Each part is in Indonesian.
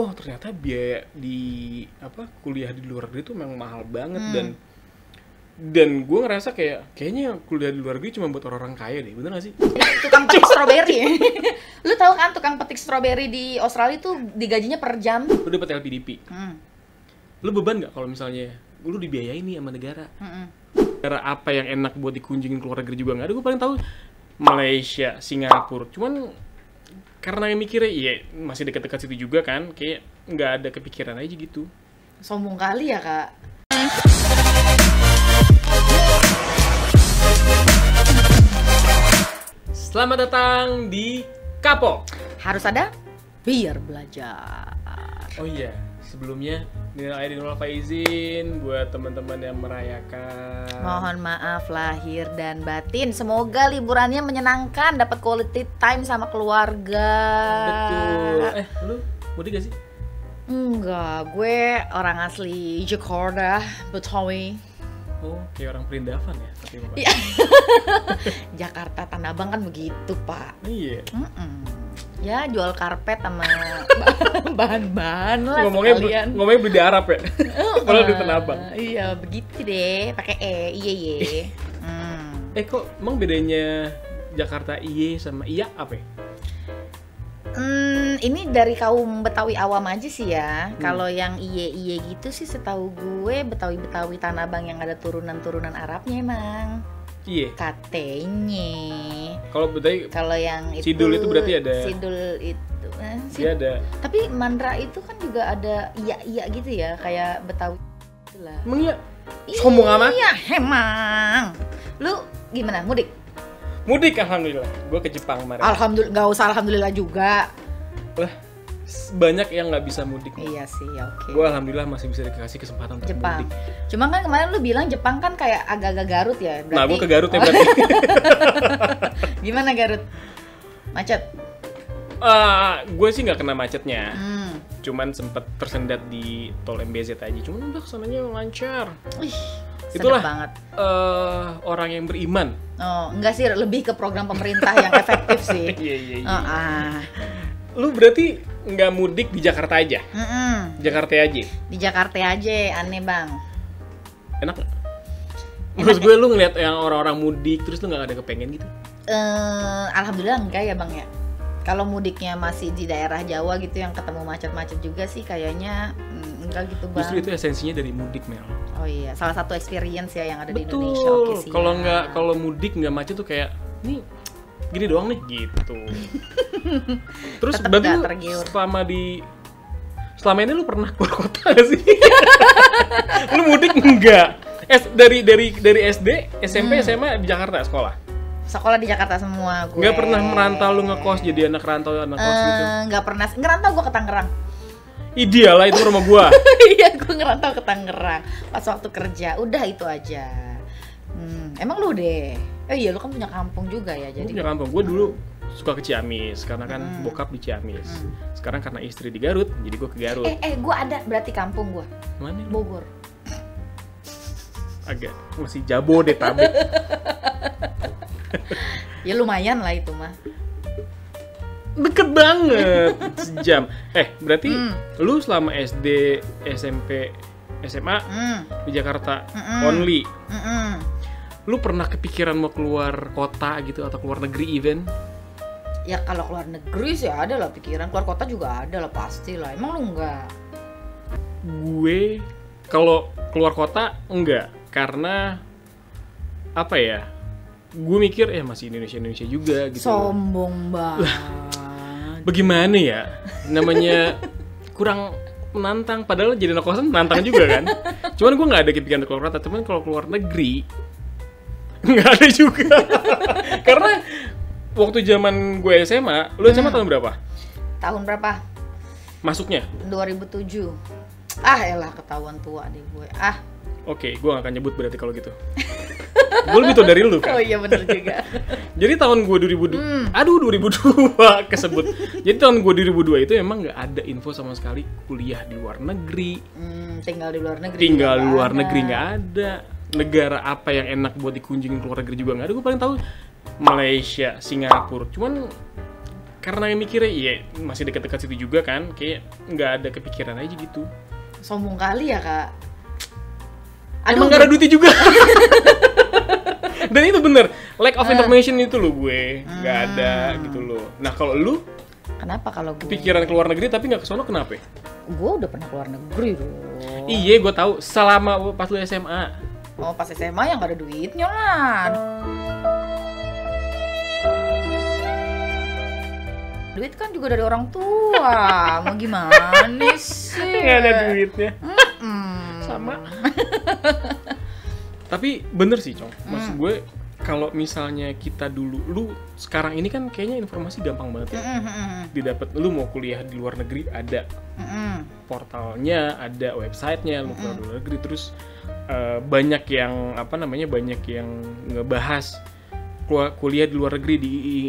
Oh ternyata biaya di kuliah di luar negeri itu memang mahal banget. Dan gue ngerasa kayaknya kuliah di luar negeri cuma buat orang-orang kaya deh, bener gak sih? Tukang petik stroberi. Lu tahu kan tukang petik stroberi di Australia tuh digajinya per jam? Lu dapet LPDP. Lu beban gak kalau misalnya lu dibiayain nih sama negara? Negara apa yang enak buat dikunjungin ke luar negeri juga nggak ada. Gue paling tahu Malaysia, Singapura. Cuman karena yang mikirnya iya masih dekat-dekat situ juga kan, kayak nggak ada kepikiran aja gitu. Sombong kali ya, Kak. Selamat datang di Kapok. Harus ada biar belajar. Oh iya, sebelumnya minal aidin wal faizin buat teman-teman yang merayakan. Mohon maaf lahir dan batin. Semoga liburannya menyenangkan, dapat quality time sama keluarga. Betul. Lu mudik gak sih? Enggak, gue orang asli Jakarta, Betawi. Oh, kayak orang Perindavan ya, tapi Iya. Jakarta Tanah Abang kan begitu, Pak. Iya. Ya jual karpet sama bahan-bahan lah Ngomongnya sekalian. beli di Arab ya. Padahal di Tanah Abang. Iya begitu deh, pakai iye. Kok emang bedanya Jakarta iye sama iya apa ya? Ini dari kaum Betawi awam aja sih ya. Kalau yang iye gitu sih setahu gue Betawi Tanah Abang yang ada turunan-turunan Arabnya emang. Iya. Katanya. Kalau yang itu Sidul itu berarti ada. Sidul itu. Dia ada. Tapi Mandra itu kan juga ada iya gitu ya, kayak Betawi itulah. Emang iya? Sombong amat? Iya, emang. Lu gimana mudik? Mudik alhamdulillah. Gue ke Jepang kemarin. Alhamdulillah, nggak usah alhamdulillah juga. Lah, banyak yang nggak bisa mudik. Iya sih, oke. Gue alhamdulillah masih bisa dikasih kesempatan untuk Jepang. mudik. Cuma kan kemarin lu bilang Jepang kan kayak agak-agak Garut ya, berarti. Nah, gue ke Garut ya berarti. Gimana Garut? Macet? Gue sih nggak kena macetnya. Cuman sempet tersendat di tol MBZ aja. Cuman udah kesananya lancar. Wih, itulah banget. Orang yang beriman. Oh, enggak sih, lebih ke program pemerintah yang efektif sih. Iya. Lu berarti nggak mudik di Jakarta aja? Jakarta aja? Di Jakarta aja, aneh bang. Enak nggak? Terus gue lu ngeliat yang orang-orang mudik terus lu nggak ada kepengen gitu? Alhamdulillah enggak ya bang ya. Kalau mudiknya masih di daerah Jawa gitu yang ketemu macet-macet juga sih kayaknya enggak gitu bang. Justru itu esensinya dari mudik Mel. Oh iya, salah satu experience ya yang ada Betul. di Indonesia. Oke sih. Kalau mudik nggak macet tuh kayak nih gini doang nih gitu. Terus berarti selama ini lu pernah keluar kota gak sih? Lu mudik enggak? Dari SD, SMP, SMA di Jakarta Sekolah di Jakarta semua gue. Nggak pernah merantau lu ngekos jadi anak rantau gitu? Nggak pernah, ngerantau gue ke Tangerang. Ideal lah itu rumah gua. Iya gue ngerantau ke Tangerang pas waktu kerja, udah itu aja. Emang lu deh? Iya lu kan punya kampung juga ya jadi. Punya kampung, gue dulu suka ke Ciamis karena kan bokap di Ciamis. Sekarang karena istri di Garut, jadi gue ke Garut. Gue ada berarti kampung gue. Mana? Bogor. Agak masih Jabodetabek. Ya lumayan lah itu mah. Deket banget, sejam. Berarti lu selama SD, SMP, SMA di Jakarta only. Lu pernah kepikiran mau keluar kota gitu atau keluar negeri event? Ya kalau keluar negeri sih ada lah pikiran, keluar kota juga ada lah pasti lah. Emang lu enggak? Gue kalau keluar kota enggak, karena apa ya? Gue mikir masih Indonesia juga gitu. Sombong banget. Bagaimana ya? Namanya kurang menantang. Padahal jadi anak kosan menantang juga kan. Cuman gue nggak ada kepikiran keluar kota. Cuman kalau keluar negeri nggak ada juga. Karena waktu zaman gue SMA, lu SMA tahun berapa? Tahun berapa? Masuknya? 2007. Elah ketahuan tua deh gue. Oke, gue gak akan nyebut berarti kalau gitu. Gue lebih tua dari lu kan? Oh iya bener juga. Jadi tahun gue 2002, 2002 kesebut. Jadi tahun gue 2002 itu emang gak ada info sama sekali kuliah di luar negeri. Tinggal di luar negeri. Tinggal di luar negeri gak ada. Negara apa yang enak buat dikunjungin ke luar negeri juga gak ada. Gue paling tahu Malaysia, Singapura. Cuman karena yang mikirnya iya masih dekat-dekat situ juga kan, kayak nggak ada kepikiran aja gitu. Sombong kali ya kak. Emang gak ada duitnya juga. Dan itu bener, lack of information itu loh gue nggak ada gitu loh. Nah kalau lu kenapa kalau gue pikiran keluar negeri tapi nggak ke sono kenapa? Gue udah pernah keluar negeri loh. Iya gue tahu selama pas lu SMA. Oh pas SMA yang gak ada duitnya lah. Duit kan juga dari orang tua, mau gimana sih? Nggak ada duitnya. Sama. Tapi bener sih Cong, maksud gue kalau misalnya kita dulu, lu sekarang ini kan kayaknya informasi gampang banget ya. Didapat, lu mau kuliah di luar negeri ada portalnya, ada websitenya, lu mau luar negeri terus banyak yang banyak yang ngebahas kuliah di luar negeri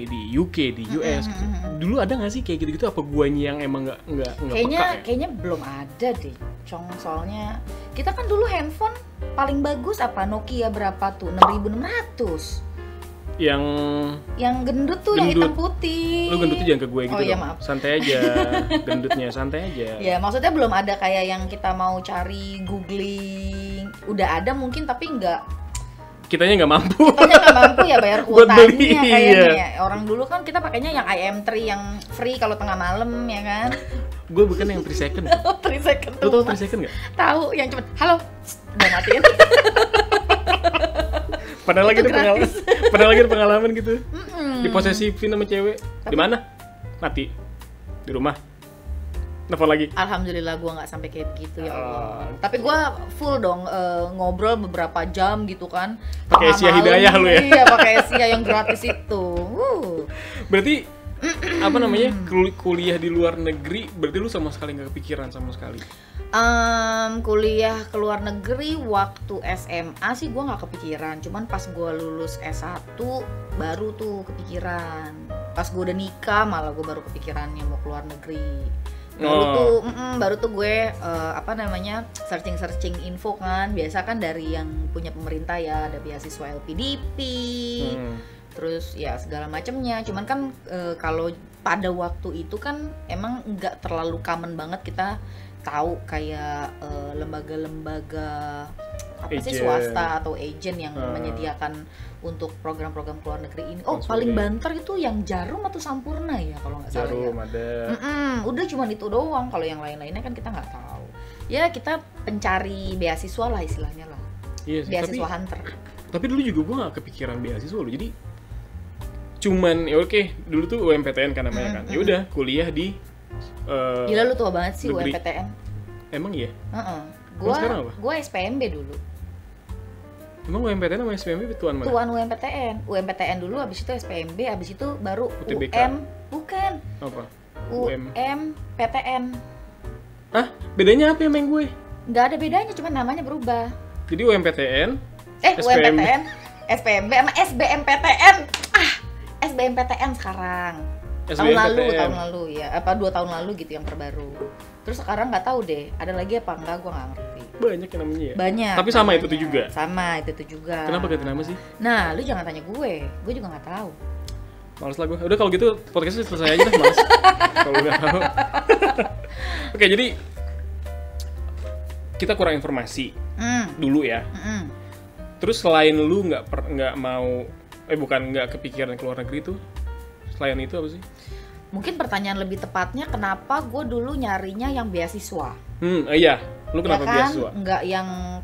di UK, di US gitu. Dulu ada nggak sih kayak gitu-gitu? Apa guanya yang emang nggak kayaknya peka ya? Kayaknya belum ada deh, Cong. Soalnya kita kan dulu handphone paling bagus apa Nokia berapa tuh? 6600. Yang gendut tuh, yang hitam putih. Lu gendutnya jangan ke gue gitu. Oh iya maaf. Santai aja, gendutnya santai aja. Ya maksudnya belum ada kayak yang kita mau cari googling. Udah ada mungkin tapi kitanya nggak mampu ya bayar kuotanya kayaknya ya. Orang dulu kan kita pakainya yang IM3 yang free kalau tengah malam ya kan. Gue bukan yang 3 second. 3 second tuh. Lu tau 3 second nggak? Tahu, yang cepet. Halo, udah matiin. Padahal lagi ada pengalaman gitu. Diposesifin sama cewek. Di mana? Mati. Di rumah. Telepon lagi. Alhamdulillah gue nggak sampai kayak begitu ya Allah. Tapi gue full dong ngobrol beberapa jam gitu kan. Pakai Asia Hidayah lu ya? Iya pakai Asia yang gratis itu. Berarti kuliah di luar negeri berarti lu sama sekali nggak kepikiran sama sekali? Kuliah ke luar negeri waktu SMA sih gue nggak kepikiran. Cuman pas gue lulus S1 baru tuh kepikiran. Pas gue udah nikah malah gue baru kepikirannya mau keluar negeri. Baru tuh gue searching info kan. Biasa kan dari yang punya pemerintah ya, ada beasiswa LPDP, terus ya segala macamnya. Cuman kan kalau pada waktu itu kan emang nggak terlalu common banget kita tahu kayak lembaga-lembaga swasta atau agent yang menyediakan untuk program-program keluar negeri ini. Paling banter itu yang Jarum atau Sampurna ya kalau nggak salah. Jarum ada. Udah cuman itu doang. Kalau yang lain-lainnya kan kita nggak tahu. Ya kita pencari beasiswa lah istilahnya lah. Iya sih, beasiswa hunter. Tapi dulu juga gue nggak kepikiran beasiswa loh. Jadi cuman dulu tuh UMPTN kan namanya kan. Ya udah kuliah di gila lu tua banget sih negeri. UMPTN. Emang iya? Gua SPMB dulu. Emang UMPTN sama SPMB tuan mana? Tuan UMPTN dulu, habis itu SPMB, habis itu baru UTBK. Bukan. Apa? UMPTN. Ah, bedanya apa yang gue? Nggak ada bedanya, cuma namanya berubah. Jadi UMPTN, UMPTN, SPMB sama SBMPTN. SBMPTN sekarang. Tahun lalu ya, 2 tahun lalu gitu yang terbaru. Terus sekarang nggak tahu deh, ada lagi apa enggak, gue nggak ngerti. Banyak yang namanya ya? Banyak. Tapi sama itu tuh juga? Sama itu tuh juga. Kenapa ganti nama sih? Nah, lu jangan tanya gue juga nggak tahu. Males lah gue. Udah kalau gitu podcastnya selesai aja dah, males. Kalau nggak tahu. Oke, jadi kita kurang informasi dulu ya. Terus selain lu nggak kepikiran keluar negeri tuh, selain itu apa sih? Mungkin pertanyaan lebih tepatnya kenapa gue dulu nyarinya yang beasiswa? Iya, lu kenapa ya kan? beasiswa?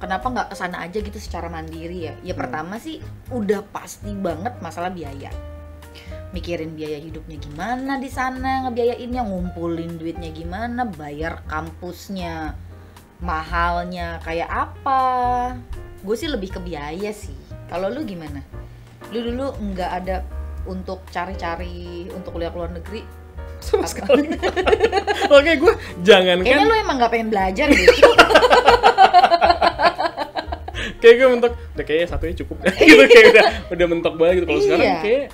Kenapa nggak kesana aja gitu secara mandiri ya? Ya pertama sih udah pasti banget masalah biaya. Mikirin biaya hidupnya gimana di sana, ngebiayainnya, ngumpulin duitnya gimana, bayar kampusnya, mahalnya kayak apa. Gue sih lebih ke biaya sih. Kalau lu gimana? Lu dulu nggak ada untuk cari-cari untuk kuliah keluar negeri? Sama sekali. Oke, gue jangan kayaknya lu emang nggak pengen belajar gitu. Kayak gue mentok, udah kayaknya satunya cukup gitu, kayak udah mentok banget gitu. Kalau sekarang kayak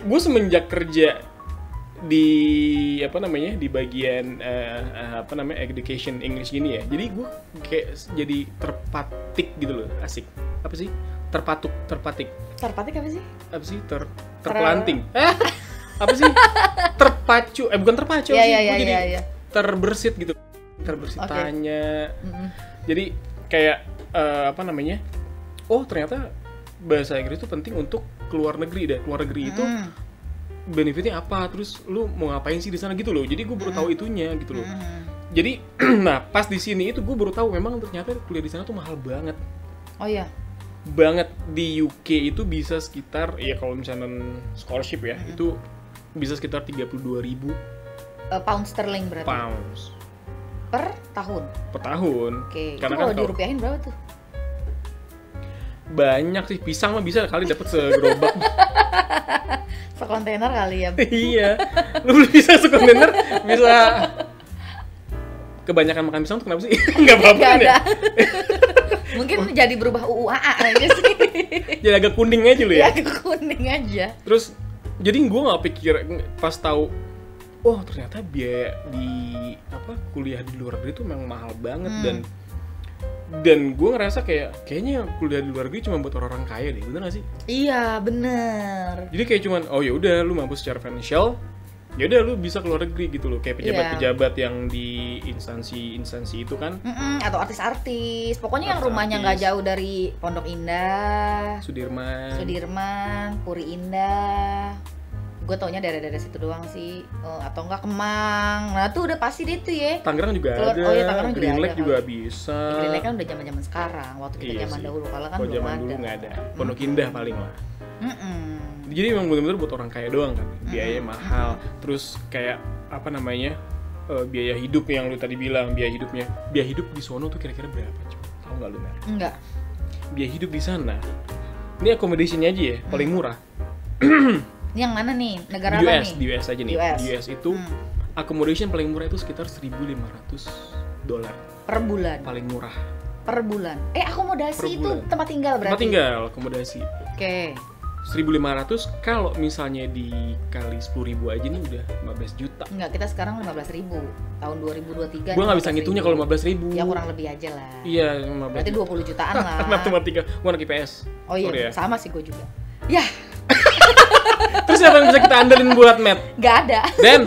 gue semenjak kerja di di bagian education English gini ya. Jadi gue kayak jadi terpatik gitu loh, asik. Apa sih? Terpatik. Terpatik apa sih? Apa sih? Terpelanting. apa sih? Terpacu, bukan terpacu sih, Iya, gue jadi iya. terbersit gitu. Terbersit tanya. Jadi kayak apa namanya? Oh, ternyata bahasa Inggris itu penting untuk keluar negeri deh. Keluar negeri itu benefitnya apa? Terus lu mau ngapain sih di sana gitu loh. Jadi gue baru tahu itunya gitu loh. Jadi nah, pas di sini itu gue baru tahu memang ternyata kuliah di sana tuh mahal banget. Oh iya. Banget. Di UK itu bisa sekitar, ya kalau misalnya scholarship ya, itu bisa sekitar 32.000 Pound sterling berarti. pounds Per tahun. per tahun. Oke. Itu Karena kalau kan dirupiahin berapa tuh? banyak sih, pisang mah bisa kali dapat segerobak. Sekontainer kali ya. Iya. Lu bisa sekontainer, bisa kebanyakan makan pisang tuh kenapa sih? Enggak apa-apa Nggak kan ya? ada. Mungkin jadi berubah UUAA aja sih. Jadi agak kuning aja lu ya. Ya kuning aja. Terus jadi gue nggak pikir pas tahu, oh ternyata biaya di kuliah di luar negeri itu memang mahal banget. Dan gue ngerasa kayaknya kuliah di luar negeri cuma buat orang-orang kaya deh, bener gak sih? Iya bener. Jadi kayak cuman oh ya udah lu mampu secara financial, ya udah lu bisa keluar negeri gitu loh, kayak pejabat-pejabat yang di instansi itu kan. Atau artis-artis, pokoknya yang Artis-artis. rumahnya nggak jauh dari Pondok Indah, Sudirman, Puri Indah. Gue taunya daerah-daerah situ doang sih, atau enggak Kemang. Nah tuh udah pasti deh tuh ya. Tangerang juga Keluar- ada, oh iya, Tangerang juga Green ada Lake juga kali. bisa. Green Lake kan udah zaman-zaman sekarang. Waktu kita Iya zaman sih. dahulu kala kan Kalau belum zaman ada. dulu nggak ada. Pondok Indah paling lah. Mm-mm. Jadi memang benar-benar buat orang kaya doang kan, biaya mahal. Terus kayak apa namanya, biaya hidup yang lu tadi bilang, biaya hidup di sono tuh kira-kira berapa? Coba tahu nggak lu Mer? Enggak. Biaya hidup di sana, ini accommodationnya aja ya, paling murah. Ini yang mana nih? Negara Di apa US, nih? di US aja nih. US. Di US itu accommodation paling murah itu sekitar $1.500 Per bulan. paling murah. Per bulan. Akomodasi Per itu bulan. tempat tinggal berarti. Tempat tinggal, akomodasi. Oke. 1.500 kalau misalnya dikali 10.000 aja nih udah 15 juta. Enggak, kita sekarang 15.000. Tahun 2023. Gue nggak bisa ngitungnya kalau 15.000. Ya kurang lebih aja lah. Iya, 15. Berarti 20 jutaan lah. Matematika, gue anak IPS. Oh iya, Sorry ya. sama sih gue juga. Ya, Terus siapa yang bisa kita andelin buat math? nggak ada. Den?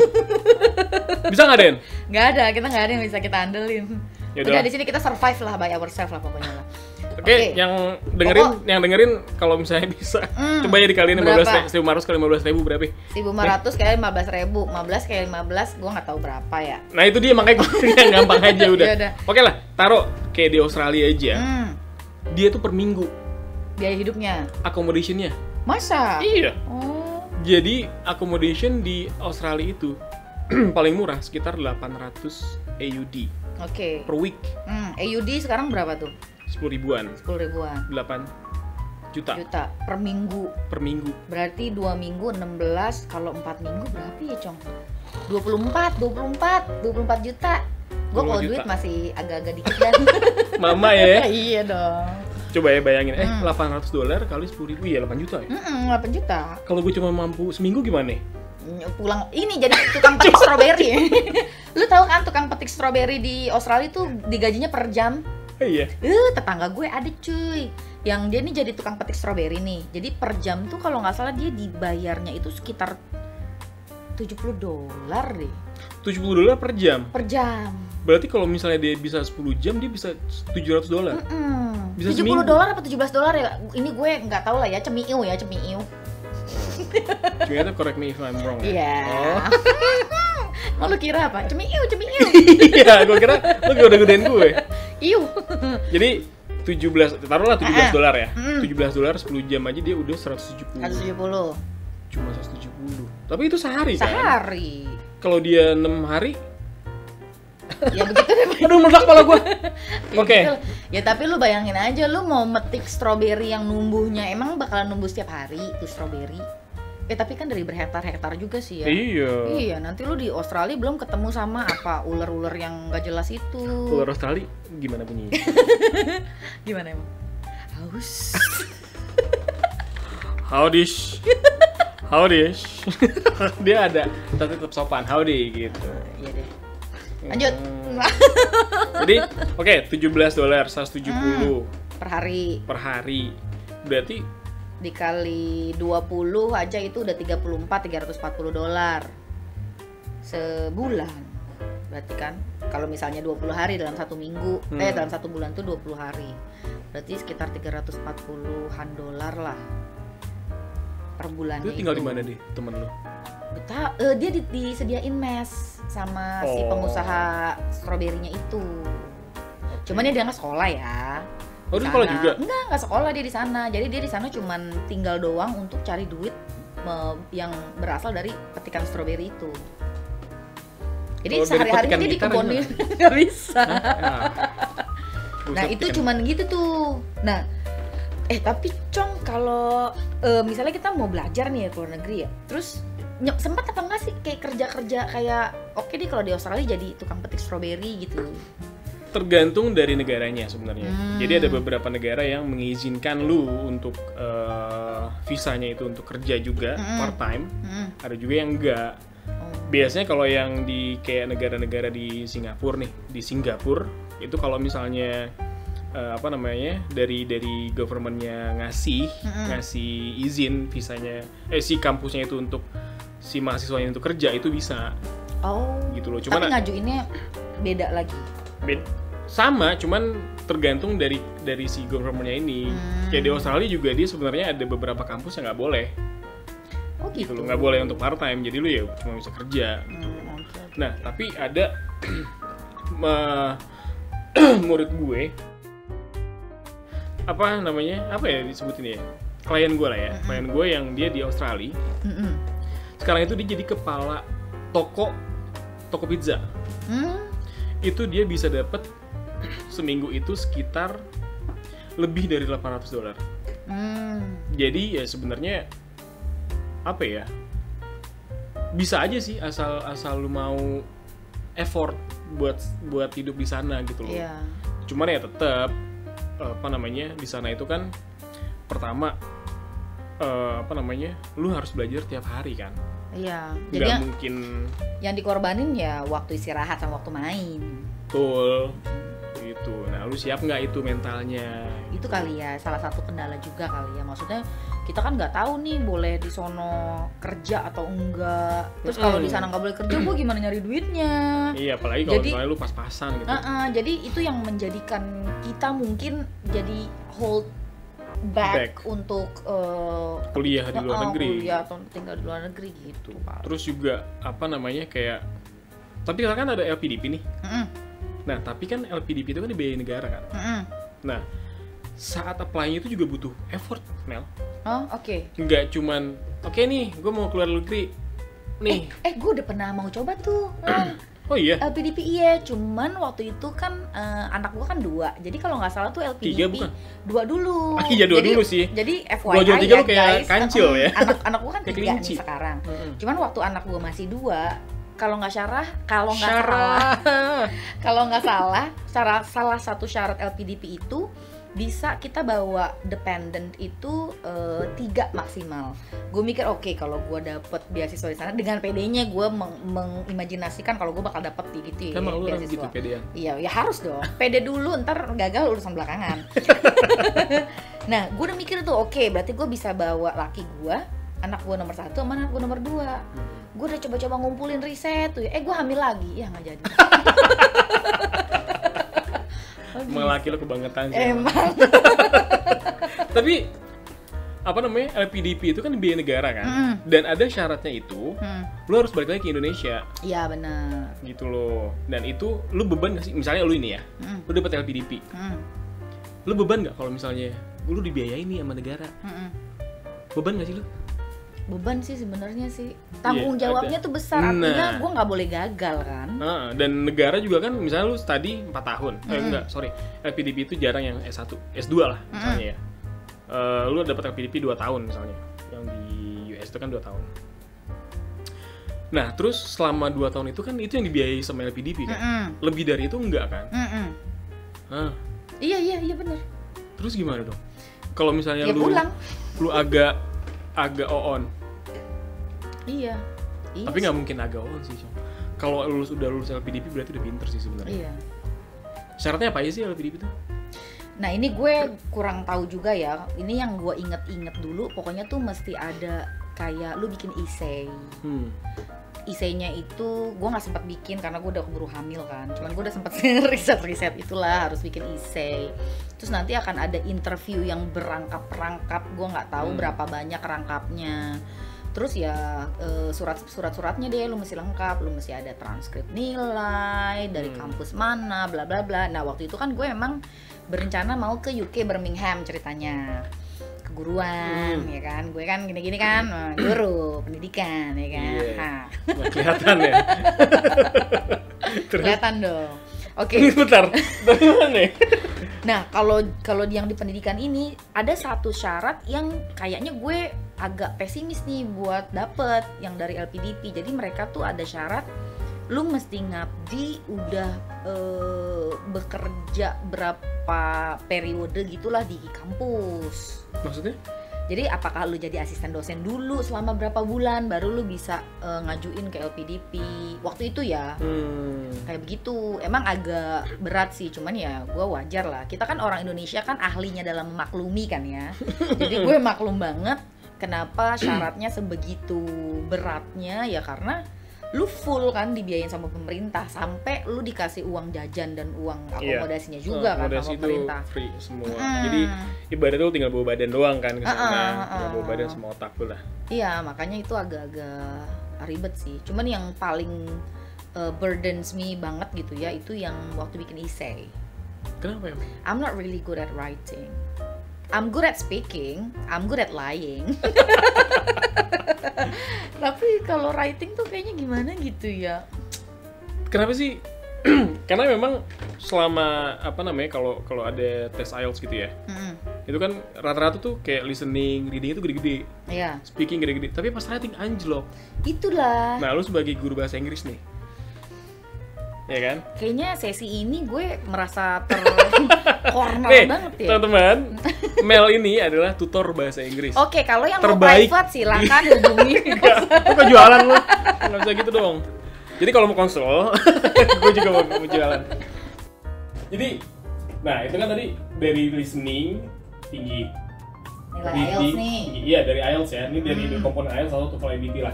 Bisa nggak Den? Nggak ada, kita nggak ada yang bisa kita andelin. Yaudah. Udah di sini kita survive lah by ourselves lah pokoknya lah. Oke, yang dengerin kalau misalnya bisa, coba ya dikaliin berapa? 1.500 kali 15.000 berapa? 1.500 kali 15.000, 15 kali 15, gue nggak tahu berapa ya. Nah itu dia makanya gue yang gampang aja udah. Yaudah. Oke lah, taruh kayak di Australia aja. Dia tuh per minggu Biaya hidupnya. accommodationnya. Masa? Iya. Oh, Jadi accommodation di Australia itu paling murah sekitar 800 AUD oke. per week. AUD sekarang berapa tuh? 10 ribuan. 10 ribuan. 8 juta Juta per minggu. per minggu. Berarti 2 minggu 16, kalau 4 minggu berapa ya, Cong? 24 juta. Gue kalau 24 duit juta. masih agak-agak dikit kan. Mama ya. Iya dong. Coba ya bayangin, $800 kali 10.000, iya 8 juta ya. 8 juta. Kalau gue cuma mampu seminggu gimana nih? Pulang ini jadi tukang petik stroberi. Lu tahu kan tukang petik stroberi di Australia tuh digajinya per jam? Iya. Tetangga gue ada cuy. Yang dia nih jadi tukang petik stroberi nih. Jadi per jam tuh kalau nggak salah dia dibayarnya itu sekitar $70 deh. $70 per jam. Per jam. Berarti kalau misalnya dia bisa 10 jam, dia bisa $700. Bisa $70 seminggu. apa $17 ya? Ini gue nggak tahu lah ya, cemiu ya, cemiu. Ternyata correct me if I'm wrong. Iya. Oh. Mau lu kira apa? Cemiu. Iya, gue kira lu udah gedein gue. Iu. Jadi taruhlah $17 ya. $17 10 jam aja dia udah 170. 170. Cuma 170. Tapi itu sehari kan? Sehari. Kalau dia 6 hari, Ya begitu deh. aduh meledak kepala gue. Oke. Gitu. Ya tapi lu bayangin aja, lu mau metik stroberi yang numbuhnya emang bakalan numbuh setiap hari tuh stroberi. Tapi kan dari berhektar-hektar juga sih ya. Iya. Iya, nanti lu di Australia belum ketemu sama apa ular-ular yang gak jelas itu. Ular Australia gimana bunyinya? Gimana emang? Haus. Howdish. Dia ada, tapi tetap sopan. Howdy gitu. Iya deh. Lanjut. Jadi, oke, $17, 170 Per hari. per hari. Berarti dikali 20 aja itu udah 340 dolar sebulan. Berarti kan kalau misalnya 20 hari dalam satu minggu, dalam satu bulan tuh 20 hari. Berarti sekitar 340-an dolar lah per bulannya. Itu tinggal di mana deh temen lo? Dia disediain mes sama si pengusaha stroberinya itu. Cuman dia nggak sekolah ya. Oh, dia sekolah juga? Nggak sekolah dia di sana. Jadi dia di sana cuman tinggal doang untuk cari duit yang berasal dari petikan stroberi itu. Jadi sehari-harinya dia di kebunnya nggak bisa. Nah itu cuman gitu tuh. Nah, tapi Cong, kalau misalnya kita mau belajar nih ya ke luar negeri ya, terus sempat apa nggak sih kayak kerja-kerja kayak oke deh kalau di Australia jadi tukang petik stroberi gitu? Tergantung dari negaranya sebenarnya. Jadi ada beberapa negara yang mengizinkan lu untuk visanya itu untuk kerja juga part time. Ada juga yang enggak. Biasanya kalau yang di kayak negara-negara di Singapura nih, di Singapura itu kalau misalnya dari government-nya ngasih izin visanya si kampusnya itu untuk si mahasiswanya untuk kerja itu bisa. Gitu loh. Cuman tapi ngajuinnya beda lagi. Sama, cuman tergantung dari si government-nya ini. Kayak di Australia juga dia sebenarnya ada beberapa kampus yang nggak boleh. Gitu loh, nggak boleh untuk part time, jadi lu ya cuma bisa kerja. Nah, tapi ada murid gue, apa ya disebutin ya, klien gue lah ya, klien gue yang dia di Australia. Sekarang itu dia jadi kepala toko pizza. Itu dia bisa dapat seminggu itu sekitar lebih dari $800. Jadi ya sebenarnya apa ya, bisa aja sih asal lu mau effort buat hidup di sana gitu loh. Cuman ya tetap di sana itu kan pertama lu harus belajar tiap hari kan. Jadi nggak mungkin yang dikorbanin ya waktu istirahat sama waktu main. Betul gitu. Nah, lu siap nggak itu mentalnya? Itu kali ya salah satu kendala juga kali ya. Maksudnya kita kan nggak tahu nih boleh di sono kerja atau enggak. Terus kalau di sana nggak boleh kerja, gua gimana nyari duitnya? Iya, apalagi kalau misalnya lu pas-pasan gitu. Jadi itu yang menjadikan kita mungkin jadi hold back. Untuk kuliah di luar negeri. Kuliah atau tinggal di luar negeri gitu. Terus juga kayak tapi kan ada LPDP nih. Nah, tapi kan LPDP itu kan dibiayai negara kan. Nah, saat apply-nya itu juga butuh effort, Mel. Nggak cuman nih, gue mau keluar negeri nih. Gue udah pernah mau coba tuh. Oh iya? LPDP iya, cuman waktu itu kan anak gue kan 2. Jadi kalau nggak salah tuh LPDP 2 dulu. Iya 2 dulu sih. Jadi FYI 2 3 lu kayak guys, kancil ya. Anak gue kan 3 nih sekarang. Cuman waktu anak gue masih 2, kalau nggak salah salah satu syarat LPDP itu bisa kita bawa dependent itu 3 maksimal. Gue mikir kalau gue dapet beasiswa di sana dengan PD-nya gue mengimajinasikan kalau gue bakal dapet gitu ya. Emang lu orang beasiswa. gitu PD-an? Iya, ya harus dong. PD dulu, ntar gagal urusan belakangan. Nah, gue udah mikir tuh berarti gue bisa bawa laki gue, anak gue nomor 1 sama anak gue nomor 2. Gue udah coba-coba ngumpulin riset tuh ya. Gue hamil lagi, ya nggak jadi. Emang laki lo kebangetan sih. Emang. Tapi LPDP itu kan biaya negara kan. Dan ada syaratnya itu, lo harus balik lagi ke Indonesia. Iya benar. Gitu loh. Dan itu lo beban nggak sih? Misalnya lo ini ya, lo dapet LPDP. Lo beban nggak kalau misalnya lo dibiayain nih sama negara? Beban nggak sih lo? Beban sih sebenarnya sih, tanggung jawabnya tuh besar. Artinya gue nggak boleh gagal kan. Dan negara juga kan, misalnya lu study 4 tahun LPDP itu jarang yang S1, S2 lah misalnya ya. Lu dapat LPDP 2 tahun misalnya, yang di US itu kan 2 tahun. Nah terus selama 2 tahun itu kan itu yang dibiayai sama LPDP kan. Lebih dari itu enggak kan. Iya benar. Terus gimana dong kalau misalnya lu agak on? Iya. Tapi nggak mungkin agak on sih. Kalau udah lulus LPDP berarti udah pinter sih sebenarnya. Iya. Syaratnya apa aja sih LPDP itu? Nah ini gue kurang tahu juga ya. Ini yang gue inget dulu. Pokoknya tuh mesti ada kayak lu bikin essay. Essay-nya itu gue nggak sempat bikin karena gue udah keburu hamil kan. Cuman gue udah sempat riset itulah harus bikin essay. Terus nanti akan ada interview yang berangkap-rangkap. Gue nggak tahu berapa banyak rangkapnya. Terus ya surat-suratnya deh lu mesti lengkap, lu mesti ada transkrip nilai dari kampus mana, bla bla bla. Nah waktu itu kan gue emang berencana mau ke UK Birmingham ceritanya, keguruan ya kan, gue kan gini-gini kan, guru pendidikan ya kan. Nggak kelihatan ya. Kelihatan dong. Oke. Bentar, dari mana? Nah kalau yang di pendidikan ini ada satu syarat yang kayaknya gue agak pesimis nih buat dapet yang dari LPDP. Jadi mereka tuh ada syarat lu mesti ngabdi udah bekerja berapa periode gitulah di kampus. Maksudnya? Jadi apakah lu jadi asisten dosen dulu selama berapa bulan baru lu bisa ngajuin ke LPDP. Waktu itu ya kayak begitu. Emang agak berat sih, cuman ya gue wajar lah. Kita kan orang Indonesia kan ahlinya dalam memaklumi kan ya. Jadi gue maklum banget kenapa syaratnya sebegitu beratnya ya karena lu full kan dibiayain sama pemerintah sampai lu dikasih uang jajan dan uang akomodasinya juga kan sama pemerintah. Free semua. Jadi ibaratnya lu tinggal bawa badan doang kan ke sana, tinggal bawa badan sama otak lu lah. Iya, makanya itu agak-agak ribet sih. Cuman yang paling burdens me banget gitu ya itu yang waktu bikin essay. Kenapa ya? I'm not really good at writing. I'm good at speaking, I'm good at lying. Tapi kalau writing tuh kayaknya gimana gitu ya. Kenapa sih? Karena memang selama kalau ada tes IELTS gitu ya, itu kan rata-rata tuh kayak listening, reading itu gede-gede, speaking gede-gede, tapi pas writing anjlok. Itulah. Nah, lu sebagai guru bahasa Inggris nih, ya kan? Kayaknya sesi ini gue merasa corner banget ya. Teman-teman, Mel ini adalah tutor bahasa Inggris. Oke, kalau yang terbaik. mau private silakan hubungi. Kok jualan lu? Nggak bisa gitu dong. Jadi kalau mau konsul, gue juga mau jualan. Jadi, nah itu kan tadi dari listening tinggi, nilai IELTS nih. Iya dari IELTS ya. Ini dari komponen IELTS atau TOEFL IBT lah.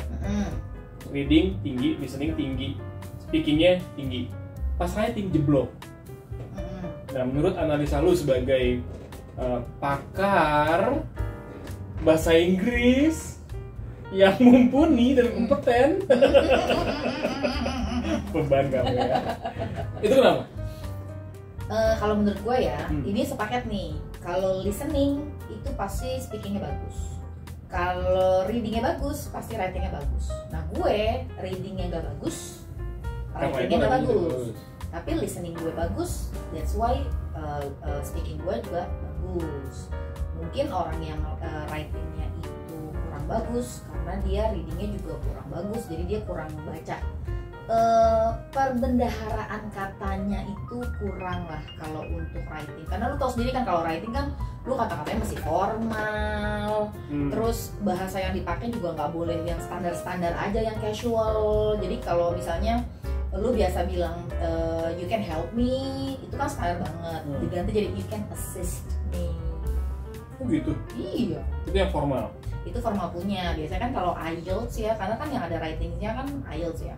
Reading tinggi, listening tinggi, speakingnya tinggi. Pas writing jeblok. Nah menurut analisa lu sebagai pakar bahasa Inggris yang mumpuni dan kompeten, beban kamu ya. Itu kenapa? Kalau menurut gue ya, ini sepaket nih. Kalau listening itu pasti speakingnya bagus. Kalau readingnya bagus, pasti writingnya bagus. Nah gue readingnya gak bagus, writingnya gak bagus. Tapi listening gue bagus, that's why speaking gue juga bagus. Mungkin orang yang writingnya itu kurang bagus karena dia readingnya juga kurang bagus, jadi dia kurang baca. Perbendaharaan katanya itu kurang lah kalau untuk writing, karena lu tau sendiri kan kalau writing kan lu kata-katanya masih formal, terus bahasa yang dipakai juga nggak boleh yang standar-standar aja, yang casual. Jadi kalau misalnya lu biasa bilang you can help me, itu kan standar banget, diganti jadi you can assist me. Oh gitu? Iya. Itu yang formal? Itu formal punya. Biasanya kan kalau IELTS ya, karena kan yang ada writingnya kan IELTS ya.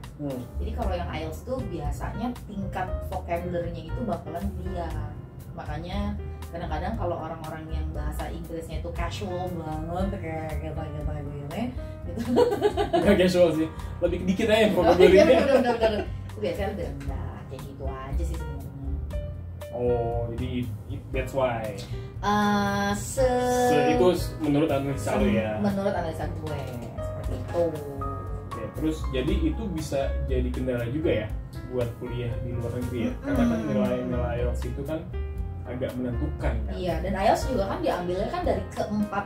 Jadi kalau yang IELTS tuh biasanya tingkat vocabulary-nya itu bakalan liar. Makanya kadang-kadang kalau orang-orang yang bahasa Inggrisnya itu casual banget kayak gitu gitu. Bukan casual sih, lebih dikit aja vocabulary-nya. Bener. Biasanya lebih rendah, kayak gitu aja sih sebenarnya. Oh, jadi that's why. Itu menurut analisa lu ya. Menurut analisa gue seperti itu. Oke, terus jadi itu bisa jadi kendala juga ya buat kuliah di luar negeri ya. Karena kan nilai IELTS itu kan agak menentukan kan. Iya, dan IELTS juga kan diambilnya kan dari keempat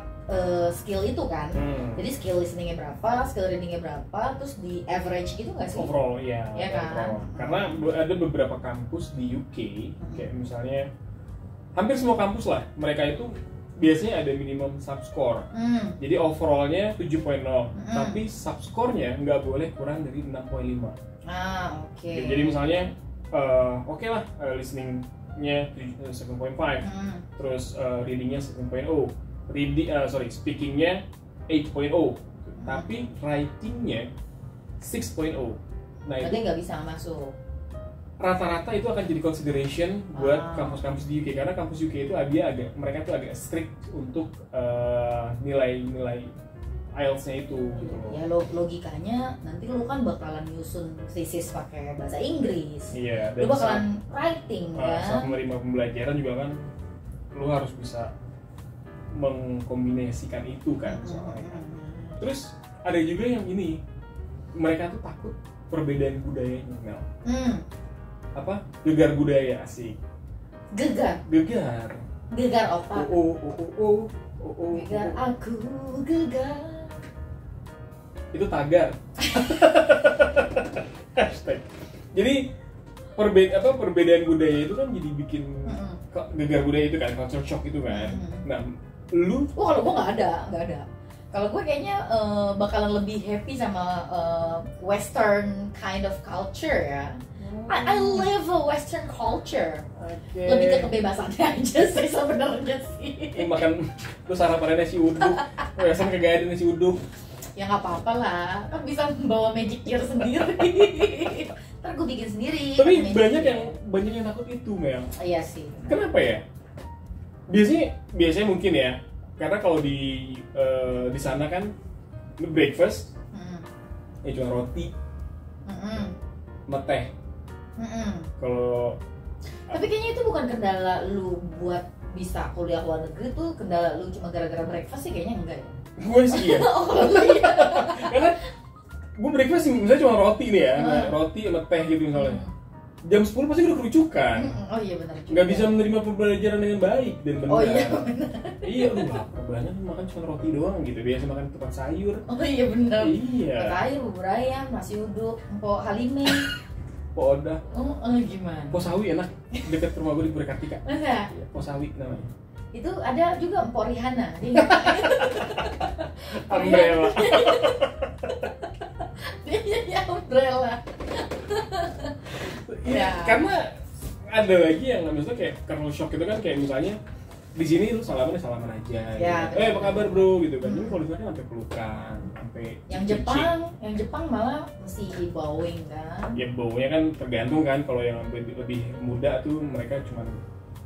skill itu kan. Jadi skill listeningnya berapa, skill readingnya berapa, terus di average gitu nggak sih? Overall ya kan? Overall. Karena ada beberapa kampus di UK kayak misalnya hampir semua kampus lah, mereka itu biasanya ada minimum subscore. Jadi overallnya 7.0, tapi subscore-nya nggak boleh kurang dari 6.5. Oke. Jadi misalnya oke lah listening speakingnya 7.5, terus readingnya 7.0, speakingnya 8.0, tapi writingnya 6.0. Nah berarti itu nggak bisa masuk. rata-rata itu akan jadi consideration buat kampus-kampus di UK, karena kampus UK itu mereka tuh agak strict untuk nilai-nilai IELTS-nya itu gitu loh. Ya logikanya nanti lu kan bakalan nyusun thesis pakai bahasa Inggris. Iya, Lu bakalan writing kan. Saat menerima pembelajaran juga kan lu harus bisa mengkombinasikan itu kan soalnya kan. Terus ada juga yang ini, mereka tuh takut perbedaan budayanya, Mel. Gegar budaya, asik. Gegar otak. Gegar aku gegar. Itu tagar. Hashtag. Jadi perbedaan budaya itu kan jadi bikin gegar budaya itu kan, culture shock itu kan. Nah, lu kalau gua nggak ada. Kalau gue kayaknya bakalan lebih happy sama Western kind of culture ya. I live a Western culture. Okay. Lebih ke kebebasannya aja sih sebenarnya sih. Makan lu sarapannya nasi uduk, biasanya kagak ada nasi uduk. Ya nggak apa-apa lah, kan bisa bawa magic gear sendiri. Ntar gue bikin sendiri. Tapi banyak yang takut itu, Mel. Iya sih. Kenapa ya? Biasanya mungkin ya, karena kalau di sana kan breakfast ya cuma roti, sama teh. Kalau tapi kayaknya itu bukan kendala lu buat bisa kuliah luar negeri tuh, kendala lu cuma gara-gara breakfast sih kayaknya enggak ya. Gue sih ya. Iya. Karena gue breakfast misalnya cuma roti nih ya, roti sama teh gitu misalnya. Jam 10 pasti udah kerucukan. Oh iya benar juga. Nggak bisa menerima pembelajaran dengan baik dan benar. Oh iya benar. Iya, lu lapar banget makan cuma roti doang gitu. Biasa makan tempat sayur. Oh iya benar. Iya. Tempat sayur, bubur ayam, nasi uduk, empok halime. Poda. Gimana? Posawi enak, dekat rumah gue di Purwakarta. Masa? Iya, Posawi namanya. Itu ada juga empok Rihanna. Umbrella. Dia umbrella. Iya, karena ada lagi yang maksudnya kayak kernel shock itu kan, kayak misalnya di sini lu salaman aja. Ya, gitu. Apa kabar bro gitu kan. Tapi kalau di sana sampai pelukan, sampai yang Jepang malah mesti bowing kan. Ya baunya kan tergantung kan, kalau yang lebih muda tuh mereka cuma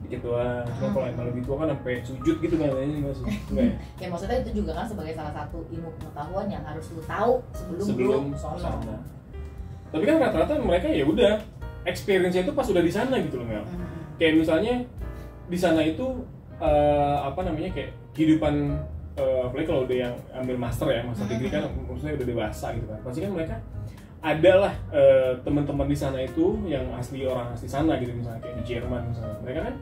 dikit doang. Cuma kalau yang lebih tua kan sampai sujud gitu kan, ini masih enggak ya? Ya maksudnya itu juga kan sebagai salah satu ilmu pengetahuan yang harus lu tahu sebelum sono. Tapi kan rata-rata mereka ya udah experience-nya itu pas udah di sana gitu loh, Mel. Kayak misalnya di sana itu kayak kehidupan, apalagi kalau udah yang ambil master degree kan maksudnya udah dewasa gitu kan. Pasti kan mereka adalah teman-teman di sana itu yang orang asli sana gitu, misalnya kayak di Jerman misalnya. Mereka kan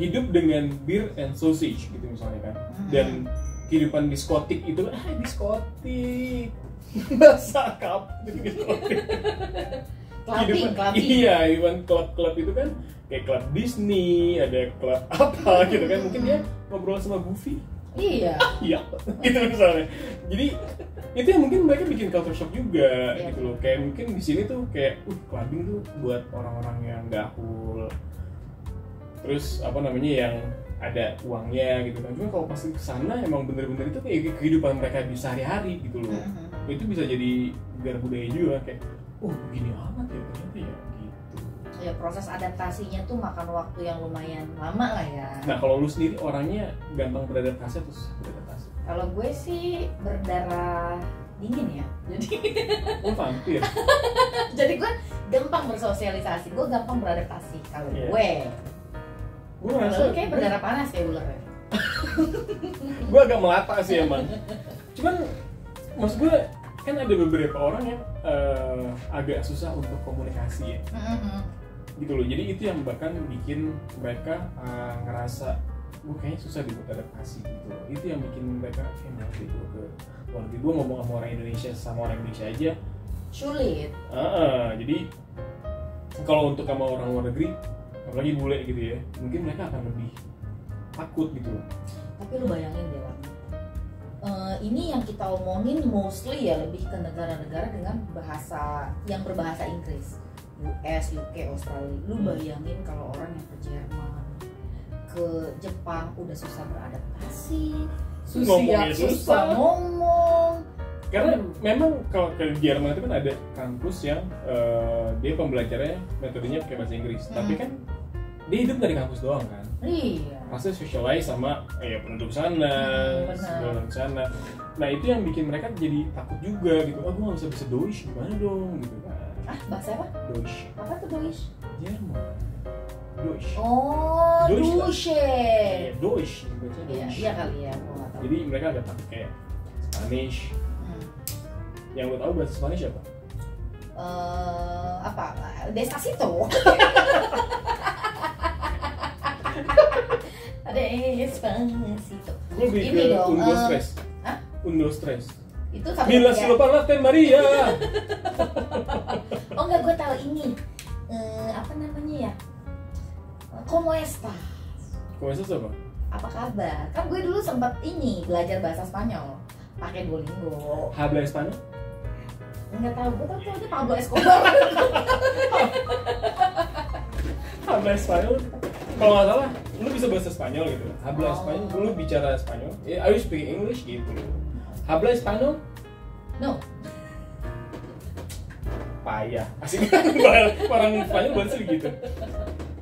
hidup dengan beer and sausage gitu misalnya kan. Dan kehidupan diskotik itu kan diskotik. Bahasa kap diskotik. Kehidupan klub itu kan kayak klub Disney, ada klub apa gitu kan, mungkin dia ngobrol sama Goofy. Iya. Iya, gitu misalnya. Jadi itu yang mungkin mereka bikin culture shock juga gitu loh. Kayak mungkin di sini tuh kayak clubbing tuh buat orang-orang yang gahul. Terus yang ada uangnya gitu kan. Cuma kalau pas ke sana emang bener-bener itu kayak kehidupan mereka di sehari-hari gitu loh. Itu bisa jadi gegar budaya juga, kayak begini amat ya ternyata ya gitu. Ya proses adaptasinya tuh makan waktu yang lumayan lama lah ya. Nah kalau lu sendiri orangnya gampang beradaptasi atau susah beradaptasi? Kalau gue sih berdarah dingin ya, jadi vampir. Jadi gue gampang bersosialisasi, gue gampang beradaptasi. Kalau gue ngerasa kayak berdarah panas kayak ular ya. Gue agak melata sih emang. Cuman maksud gue kan ada beberapa orang yang agak susah untuk komunikasi ya. Gitu loh, jadi itu yang bahkan bikin mereka ngerasa gue kayaknya susah dibuat adaptasi gitu loh. Itu yang bikin mereka kayak nanti gue ke luar negeri, gue ngomong sama orang Indonesia aja sulit. Jadi kalau untuk sama orang luar negeri, apalagi bule gitu ya, mungkin mereka akan lebih takut gitu loh. Tapi lu bayangin deh Wan, ini yang kita omongin mostly ya lebih ke negara-negara dengan bahasa yang berbahasa Inggris, US, UK, Australia. Lu bayangin kalau orang yang kerja ke Jepang udah susah beradaptasi, Ngomongnya susah ngomong. Karena memang kalau ke Jerman itu kan ada kampus yang dia pembelajarannya metodenya pakai bahasa Inggris, tapi kan dia hidup dari kampus doang kan. Iya. Pasti socialize sama ya penduduk sana, segala sana. Nah itu yang bikin mereka jadi takut juga gitu. Gue nggak bisa Deutsch gimana dong gitu kan. Bahasa apa? Deutsch. Apa tuh Deutsch? Jerman. Deutsch. Oh, Deutsch. Iya, Deutsch. Baca Deutsch. Iya kali ya, gue nggak tahu. Jadi mereka agak takut kayak Spanish. Yang lo tahu bahasa Spanish apa? Apa? Despacito. Ada Despacito. Gue lebih Ini ke dong. Undo Stress. Hah? Undo Stress. Itu sama Bila siapa latte Maria. Oh enggak, gue tahu ini. Apa namanya ya? Como estás? Como estás apa? Apa kabar? Kan gue dulu sempat ini belajar bahasa Spanyol pakai Duolingo. Habla Español? Enggak tahu, gue tahu aja Pablo Escobar. Habla Español? Kalau nggak salah, lu bisa bahasa Spanyol gitu. Habla Español, lu bicara Spanyol. Are you speaking English gitu? Habla Español? No. Payah. Asik orang Spanyol bahasa gitu.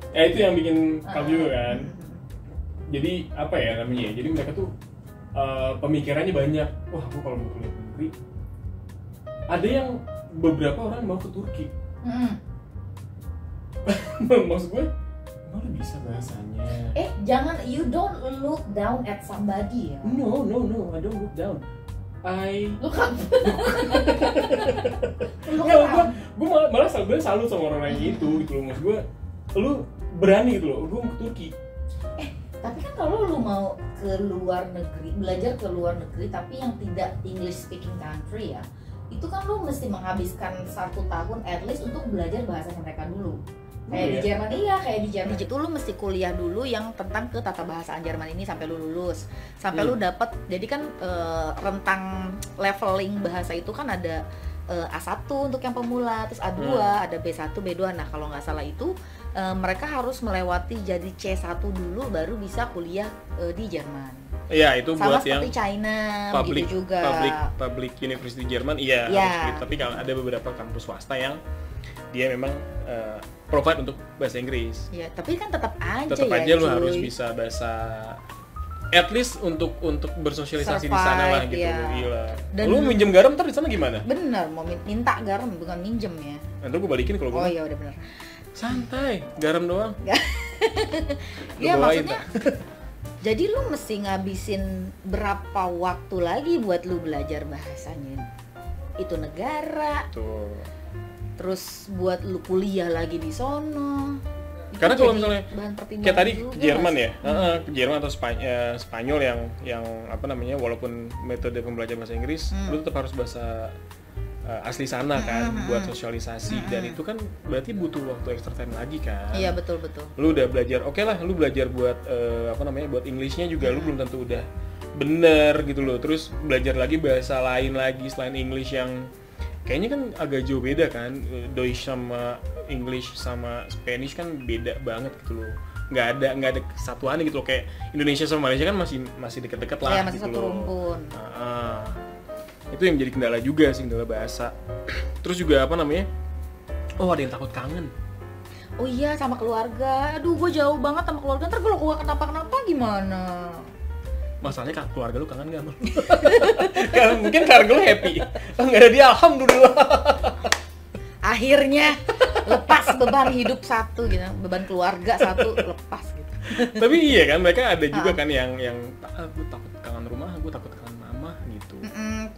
Ya itu yang bikin kamu juga kan. Jadi apa ya namanya? Jadi mereka tuh pemikirannya banyak. Wah, aku kalau mau kuliah negeri, ada yang beberapa orang mau ke Turki. Maksud gue, emang lu bisa bahasanya? Jangan, you don't look down at somebody ya. No, I don't look down. Look up. Gue malah salut sama orang yang itu gitu loh. Maksud gue, lu berani gitu loh, gue mau ke Turki. Tapi kan kalau lu mau ke luar negeri, belajar ke luar negeri tapi yang tidak English speaking country ya, itu kan lu mesti menghabiskan 1 tahun at least untuk belajar bahasanya mereka dulu. Kayak di Jerman, kayak di Jerman itu lu mesti kuliah dulu yang tentang ke tata bahasaan Jerman ini sampai lu lulus, sampai lu dapet. Jadi kan rentang leveling bahasa itu kan ada A1 untuk yang pemula, terus A2, ada B1, B2. Nah kalau nggak salah itu mereka harus melewati jadi C1 dulu baru bisa kuliah di Jerman. Iya, itu sama buat yang China, public, gitu juga. public university Jerman, harus gitu. Tapi kalau ada beberapa kampus swasta yang dia memang provide untuk bahasa Inggris. Iya, tapi kan tetap aja lu harus bisa bahasa, at least untuk bersosialisasi di sana lah gitu. Ya. Gila. Dan lu minjem garam ntar di sana gimana? Bener, mau minta garam bukan minjem ya. Nanti gue balikin kalau gue. Oh iya udah bener. Santai, garam doang. Iya maksudnya. Jadi lu mesti ngabisin berapa waktu lagi buat lu belajar bahasanya itu negara. Tuh. Terus buat lu kuliah lagi di sono. Karena kalau misalnya kayak tadi Jerman ya, Jerman atau Spanyol yang apa namanya, walaupun metode pembelajaran bahasa Inggris, lu tetap harus bahasa asli sana kan, buat sosialisasi, dan itu kan berarti butuh waktu extra time lagi kan. Iya betul. Lu udah belajar, oke lah, lu belajar buat apa namanya, buat Englishnya juga lu belum tentu udah bener gitu loh. Terus belajar lagi bahasa lain lagi selain English yang kayaknya kan agak jauh beda kan, Deutsch sama English sama Spanish kan beda banget gitu loh. Nggak ada kesatuan gitu loh, kayak Indonesia sama Malaysia kan masih deket-deket lah. Iya, masih gitu satu loh. rumpun. Itu yang menjadi kendala juga sih, kendala bahasa. Terus juga apa namanya? Oh, ada yang takut kangen. Oh iya, sama keluarga. Aduh, gue jauh banget sama keluarga. Ntar kalau gue kenapa-kenapa gimana? Masalahnya keluarga lu kangen gak? Mungkin keluarga lu happy. Nggak ada dia, alhamdulillah. Akhirnya lepas beban hidup satu gitu, beban keluarga satu lepas gitu. Tapi iya kan, mereka ada juga kan yang gue takut kangen rumah, gue takut kangen mama gitu.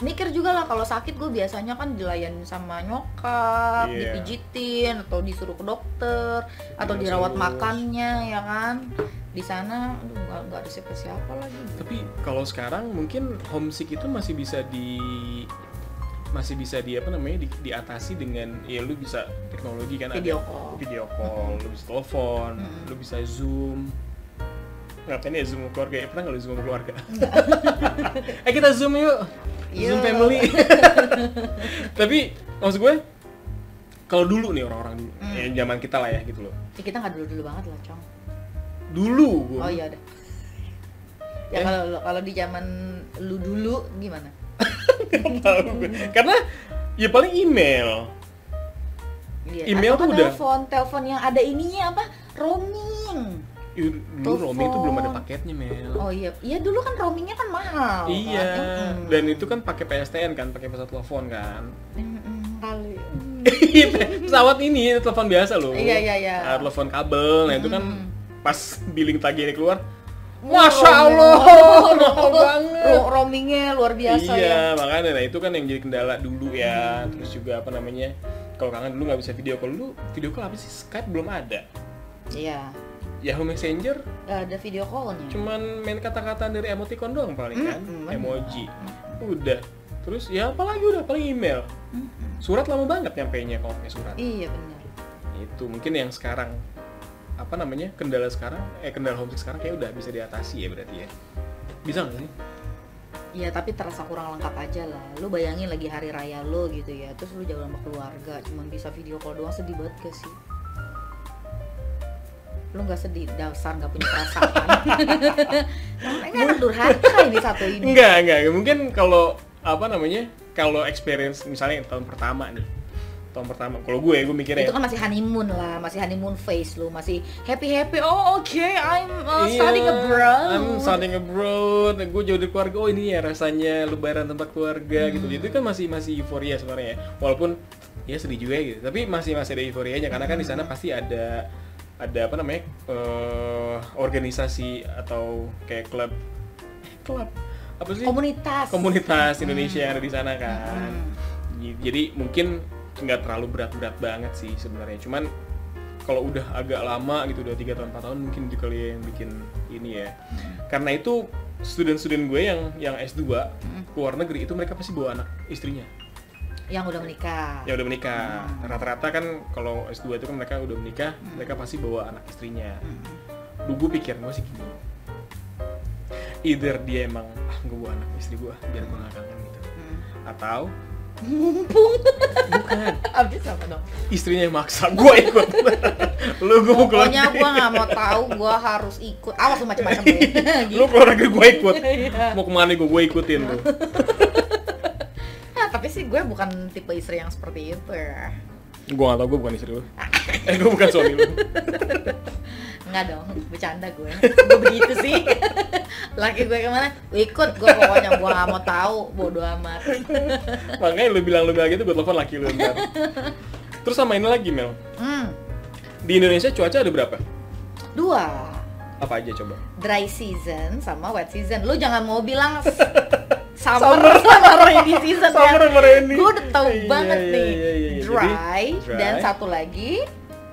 Mikir juga lah, kalau sakit gue biasanya kan dilayanin sama nyokap, dipijitin atau disuruh ke dokter atau dirawat makannya ya kan. Di sana nggak ada siapa-siapa lagi. Tapi kalau sekarang mungkin homesick itu masih bisa di apa namanya, diatasi dengan ya lu bisa teknologi kan, video call, lu bisa telepon, lu bisa Zoom. Ngapain ya Zoom keluarga? Pernah nggak lu Zoom keluarga? Kita Zoom yuk. Zoom family. Tapi maksud gue, kalau dulu nih orang-orang dulu, ya zaman kita lah ya gitu loh. Ya, kita nggak dulu banget lah, Cong. dulu gua. Oh iya deh. Ya kalau di zaman lu dulu gimana? Nggak tahu gue. Karena ya paling email. Iya. Email atau tuh udah telepon yang ada ininya apa? Roaming. Dulu roaming itu belum ada paketnya, Mel. Oh iya, dulu kan roamingnya kan mahal. Iya. Kan? Dan itu kan pakai PSTN kan, pakai pesawat telepon kan. Kali. Pesawat ini telepon biasa loh. Iya. Telepon kabel. Nah, itu kan pas billing tagihannya keluar, Masya Allah, mahal banget. Roamingnya luar biasa ya. Iya, makanya nah itu kan yang jadi kendala dulu ya. Terus juga apa namanya? Kalau kangen dulu nggak bisa video call. Dulu video call apa sih? Skype belum ada. Iya. Yahoo Messenger Gak ada video callnya. cuman main kata-kata dari emoticon doang paling kan, emoji. Udah. Terus ya apalagi udah paling email. Surat lama banget nyampainya kalau pakai surat. Iya benar. Itu mungkin yang sekarang apa namanya kendala homesick sekarang kayak udah bisa diatasi ya berarti ya. Bisa nggak sih? Iya tapi terasa kurang lengkap aja lah. Lu bayangin lagi hari raya lo gitu ya, terus lu jauh sama keluarga, cuman bisa video call doang, sedih banget gak sih? Lu nggak sedih, dasar nggak punya perasaan. Ini anak durhaka ini satu ini. Enggak. Mungkin kalau apa namanya kalau experience misalnya tahun pertama, kalau gue mikirnya itu kan masih honeymoon lah, masih honeymoon phase lu, masih happy. Oh oke, I'm studying abroad. Gue jauh dari keluarga. Oh ini ya rasanya lebaran tempat keluarga gitu. Itu kan masih euforia sebenarnya. Walaupun ya sedih juga gitu. Tapi masih ada euforianya karena kan di sana pasti ada apa namanya organisasi atau kayak klub apa sih? Komunitas Indonesia yang ada di sana kan. Jadi mungkin nggak terlalu berat banget sih sebenarnya, cuman kalau udah agak lama gitu, udah 3 tahun 4 tahun mungkin juga kali yang bikin ini ya. Karena itu student gue yang S2 keluar negeri itu mereka pasti bawa anak istrinya yang udah menikah. Rata-rata kan kalau S2 itu kan mereka udah menikah, mereka pasti bawa anak istrinya. Gue pikir gue sih gini, either dia emang gue bawa anak istri gue biar gue gak kangen gitu, atau mumpung bukan abis apa dong, istrinya yang maksa gue ikut. Pokoknya gue nggak mau tahu, gue harus ikut, awas lu macam-macam deh. Lu keluar negeri gue ikut, mau kemana gue ikutin lu. Nah, tapi sih gue bukan tipe istri yang seperti itu ya. Gue nggak tau, gue bukan istri lu. Gue bukan suami lu. Enggak dong, bercanda gue begitu sih. Laki gue kemana, ikut gue, pokoknya gue gak mau tahu, bodo amat. Makanya lu bilang gitu, gue telepon laki lu ntar. Terus sama ini lagi Mel, di Indonesia cuaca ada berapa? 2. Apa aja coba? Dry season sama wet season. Lu jangan mau bilang summer sama rainy season ya. Gue udah tahu banget nih. Dry dan satu lagi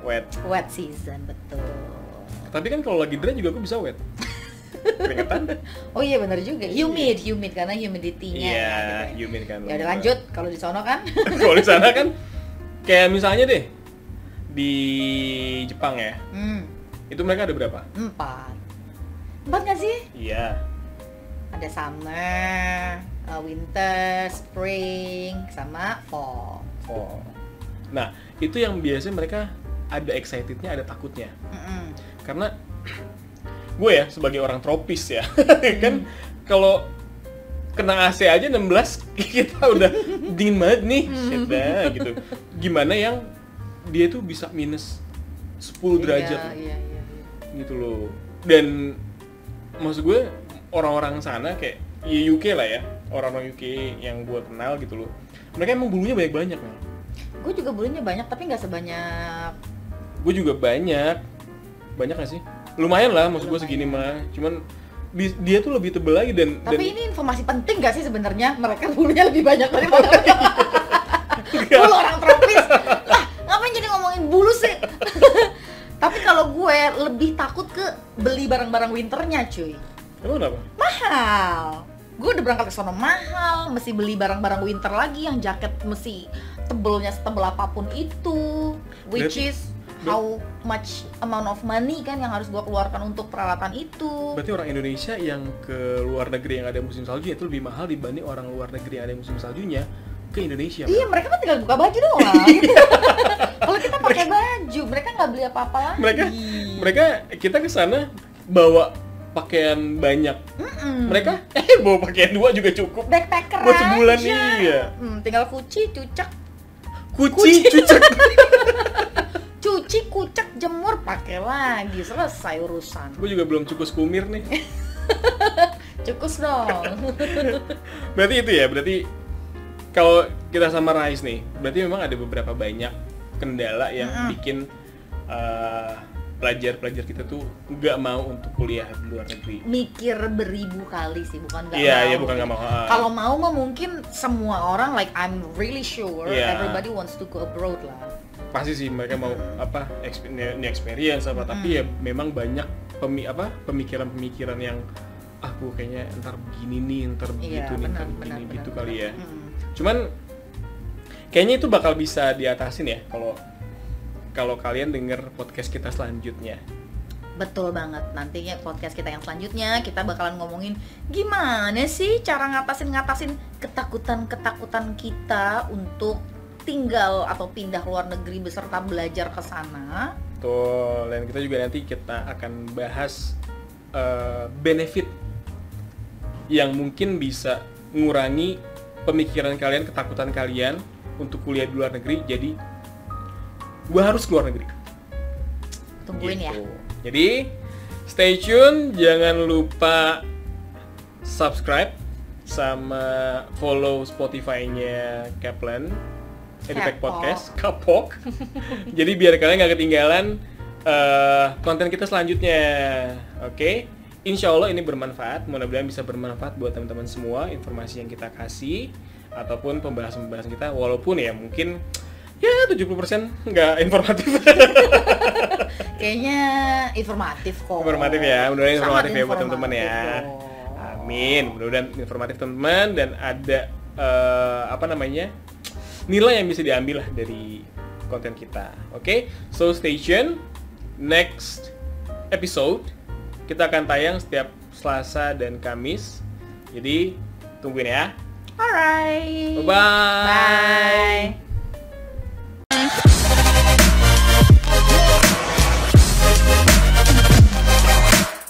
wet season, betul. Tapi kan kalau lagi dry juga gue bisa wet. Keringetan. Oh iya benar juga. Humid karena humidity-nya. Iya, gitu. humid kan. Ya udah lanjut, kalau di sono kan? Kalau di sana kan kayak misalnya deh di Jepang ya. Itu mereka ada berapa? 4 nggak sih? Iya. Ada summer, winter, spring, sama fall. Nah, itu yang biasanya mereka ada excitednya, ada takutnya. Karena gue ya sebagai orang tropis ya, kan kalau kena AC aja 16 kita udah dingin banget nih, shit dah gitu. Gimana yang dia tuh bisa minus 10 derajat gitu loh. Dan maksud gue orang-orang sana kayak UK lah ya, orang-orang UK yang gue kenal gitu loh, mereka emang bulunya banyak-banyak nih. Gue juga bulunya banyak tapi nggak sebanyak. Gue juga banyak nggak sih? Lumayan lah, maksud gue segini mah. Cuman dia tuh lebih tebel lagi dan ini informasi penting gak sih sebenarnya? Mereka bulunya lebih banyak daripada bulu orang tropis. Lah, ngapain jadi ngomongin bulu sih? Tapi kalau gue lebih takut ke beli barang-barang winternya, cuy. Emang kenapa? Mahal. Gue udah berangkat ke sono mahal, mesti beli barang-barang winter lagi yang jaket mesti tebelnya setebel apapun itu, which is how much amount of money kan yang harus gue keluarkan untuk peralatan itu. Berarti orang Indonesia yang ke luar negeri yang ada musim salju itu lebih mahal dibanding orang luar negeri yang ada musim saljunya ke Indonesia. Iya, mereka kan tinggal buka baju doang. Kalau kita pakai baju, mereka nggak beli apa-apa lagi. Mereka kita ke sana bawa pakaian banyak. Mereka bawa pakaian 2 juga cukup. Backpacker buat sebulan. aja. Iya. Tinggal cuci, cucek. Cucek. Cuci, kucek, jemur, pakai lagi, selesai urusan. Gue juga belum cukus kumir nih. Cukus dong. Berarti itu ya, berarti kalau kita summarize nih, berarti memang ada beberapa banyak kendala yang bikin pelajar-pelajar kita tuh nggak mau untuk kuliah di luar negeri. Mikir beribu kali sih, bukan nggak mau. Iya, bukan nggak mau. Kalau mau mah mungkin semua orang, like I'm really sure everybody wants to go abroad lah. Pasti sih mereka mau experience apa, tapi ya memang banyak pemikiran-pemikiran yang gue kayaknya ntar begini nih, ntar begitu nih, ntar begini gitu kali ya. Cuman kayaknya itu bakal bisa diatasin ya kalau kalian denger podcast kita selanjutnya. Betul banget. Nantinya podcast kita yang selanjutnya kita bakalan ngomongin gimana sih cara ngatasin ketakutan kita untuk tinggal atau pindah luar negeri beserta belajar ke sana. Betul. Dan kita juga nanti kita akan bahas benefit yang mungkin bisa mengurangi pemikiran kalian, ketakutan kalian untuk kuliah di luar negeri. Jadi gue harus keluar negeri. Tungguin gitu. Ya. Jadi stay tune, jangan lupa subscribe sama follow Spotify-nya Kaplan EduTech Podcast, Kapok. Jadi biar kalian nggak ketinggalan konten kita selanjutnya. Oke? Insya Allah ini bermanfaat, mudah-mudahan bisa bermanfaat buat teman-teman semua informasi yang kita kasih ataupun pembahasan-pembahasan kita, walaupun ya mungkin ya 70% nggak informatif. Kayaknya informatif kok. Informatif ya, mudah-mudahan informatif ya buat informatif teman-teman ya. Amin, mudah-mudahan informatif teman-teman dan ada nilai yang bisa diambil lah dari konten kita. Oke? So stay tune. Next episode kita akan tayang setiap Selasa dan Kamis. Jadi tungguin ya. Alright. Bye-bye. Bye.